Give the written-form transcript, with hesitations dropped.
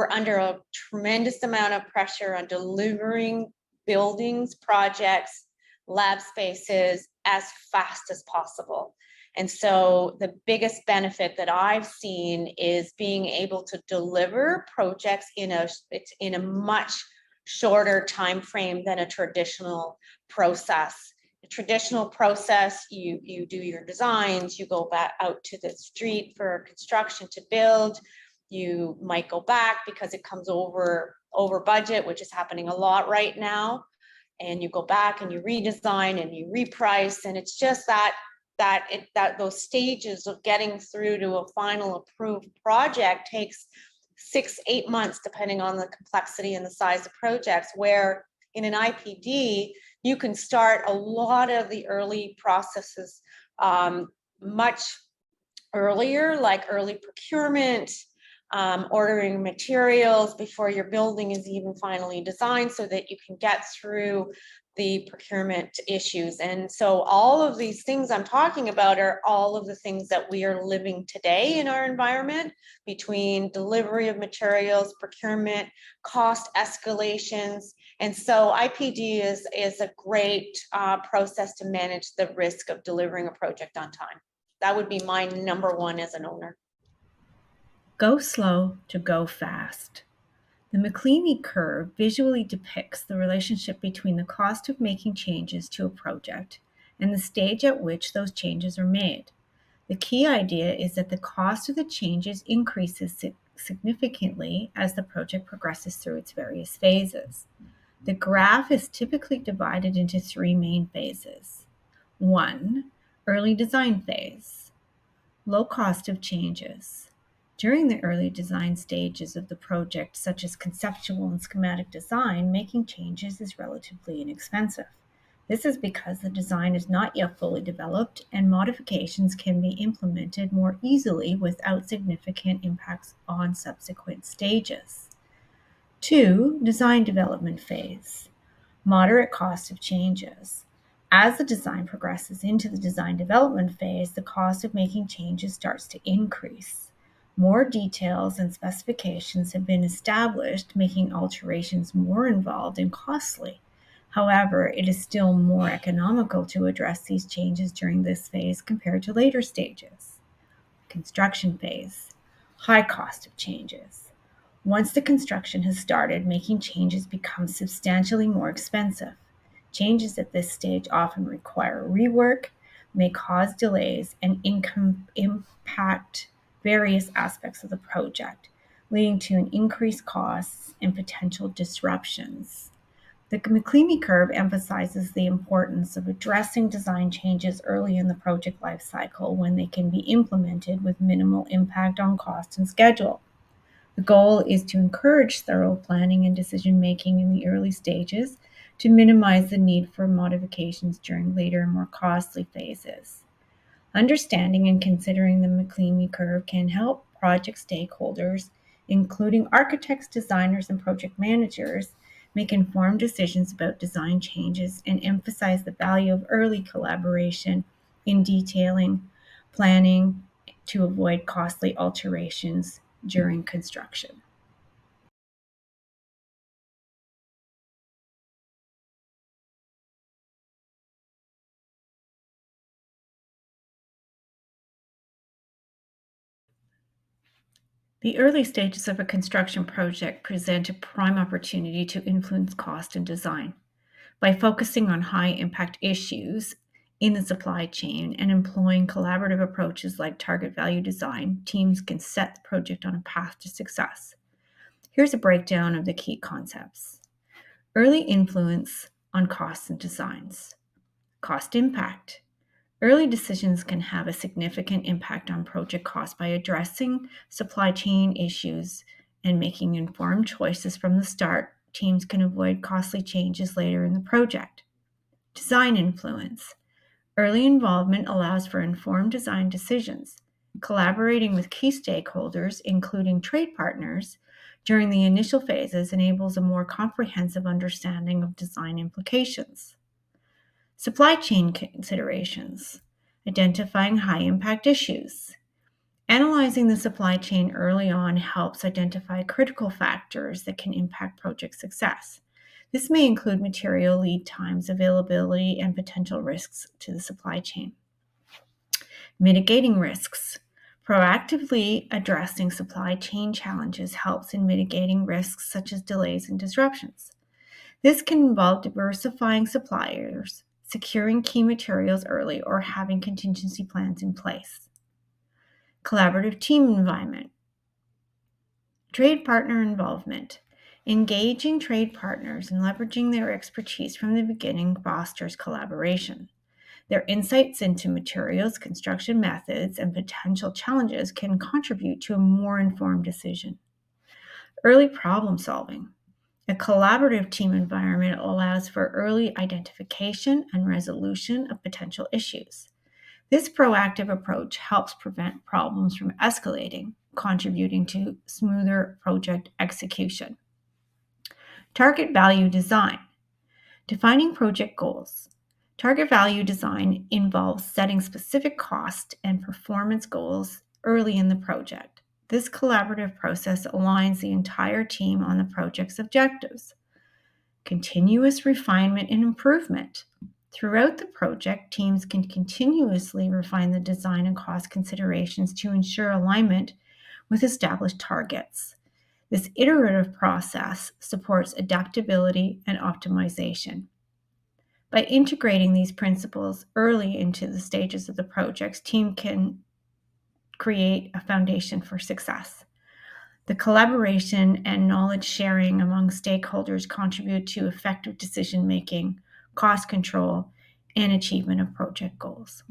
we're under a tremendous amount of pressure on delivering buildings, projects, lab spaces as fast as possible. And so the biggest benefit that I've seen is being able to deliver projects in a much shorter time frame than a traditional process. A traditional process, you do your designs, you go back out to the street for construction to build. You might go back because it comes over budget, which is happening a lot right now. And you go back and you redesign and you reprice, and it's just that those stages of getting through to a final approved project takes 6-8 months, depending on the complexity and the size of projects, where in an IPD, you can start a lot of the early processes much earlier, like early procurement, ordering materials before your building is even finally designed, so that you can get through the procurement issues. And so all of these things I'm talking about are all of the things that we are living today in our environment, between delivery of materials, procurement, cost escalations. And so IPD is a great process to manage the risk of delivering a project on time. That would be my number one as an owner. Go slow to go fast. The McLeamy curve visually depicts the relationship between the cost of making changes to a project and the stage at which those changes are made. The key idea is that the cost of the changes increases significantly as the project progresses through its various phases. The graph is typically divided into three main phases. 1. Early design phase. Low cost of changes. During the early design stages of the project, such as conceptual and schematic design, making changes is relatively inexpensive. This is because the design is not yet fully developed and modifications can be implemented more easily without significant impacts on subsequent stages. 2. Design development phase. Moderate cost of changes. As the design progresses into the design development phase, the cost of making changes starts to increase. More details and specifications have been established, making alterations more involved and costly. However, it is still more economical to address these changes during this phase compared to later stages. Construction phase. High cost of changes. Once the construction has started, making changes becomes substantially more expensive. Changes at this stage often require rework, may cause delays, and impact various aspects of the project, leading to an increased costs and potential disruptions. The McLeamy curve emphasizes the importance of addressing design changes early in the project life cycle when they can be implemented with minimal impact on cost and schedule. The goal is to encourage thorough planning and decision-making in the early stages to minimize the need for modifications during later and more costly phases. Understanding and considering the McLeamy curve can help project stakeholders, including architects, designers, and project managers, make informed decisions about design changes and emphasize the value of early collaboration in detailing, planning to avoid costly alterations during construction. The early stages of a construction project present a prime opportunity to influence cost and design. By focusing on high impact issues in the supply chain and employing collaborative approaches like target value design, teams can set the project on a path to success. Here's a breakdown of the key concepts. Early influence on costs and designs. Cost impact. Early decisions can have a significant impact on project costs by addressing supply chain issues and making informed choices from the start. Teams can avoid costly changes later in the project. Design influence. Early involvement allows for informed design decisions. Collaborating with key stakeholders, including trade partners, during the initial phases enables a more comprehensive understanding of design implications. Supply chain considerations. Identifying high impact issues. Analyzing the supply chain early on helps identify critical factors that can impact project success. This may include material lead times, availability, and potential risks to the supply chain. Mitigating risks. Proactively addressing supply chain challenges helps in mitigating risks such as delays and disruptions. This can involve diversifying suppliers, securing key materials early, or having contingency plans in place. Collaborative team environment. Trade partner involvement. Engaging trade partners and leveraging their expertise from the beginning fosters collaboration. Their insights into materials, construction methods, and potential challenges can contribute to a more informed decision. Early problem solving. A collaborative team environment allows for early identification and resolution of potential issues. This proactive approach helps prevent problems from escalating, contributing to smoother project execution. Target value design. Defining project goals. Target value design involves setting specific cost and performance goals early in the project. This collaborative process aligns the entire team on the project's objectives. Continuous refinement and improvement. Throughout the project, teams can continuously refine the design and cost considerations to ensure alignment with established targets. This iterative process supports adaptability and optimization. By integrating these principles early into the stages of the projects, team can create a foundation for success. The collaboration and knowledge sharing among stakeholders contribute to effective decision making, cost control, and achievement of project goals.